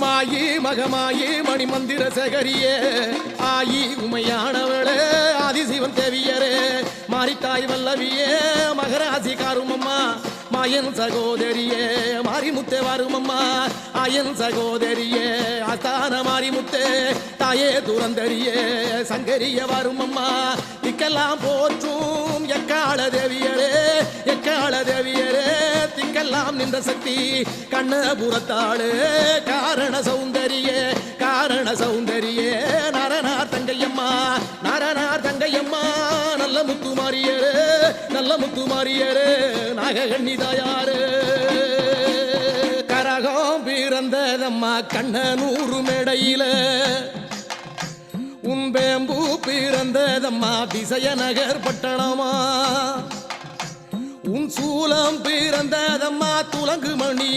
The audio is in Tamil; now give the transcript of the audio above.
மாயி மகமாயி மணிமந்திர சகரியே ஆயி உமையானவளே ஆதிசிவன் தேவியரே மாரித்தாய் வல்லவியே மகராசி காருமம்மா மாயன் சகோதரியே மாரிமுத்தே வாருமம்மா ஆயன் சகோதரியே அஸ்தான மாரிமுத்தே தாயே துரந்தரியே சங்கரிய வாருமம்மா திக்கெல்லாம் போற்றும் எக்கால தேவியரே எக்கால தேவியரே திக்கெல்லாம் நின்ற சக்தி கண்ணபுரத்தாளே காரண சௌந்தரியே நரனார் தங்கையம்மா நல்ல முத்துமாரியரே நாககண்ணி தாயாரே கரகம் பிறந்ததம்மா கண்ணனூறு மேடையில உன்பேம்பு பிறந்ததம்மா திசையநகர் பட்டணமா உன் சூலம் பிறந்ததம்மா துலங்குமணி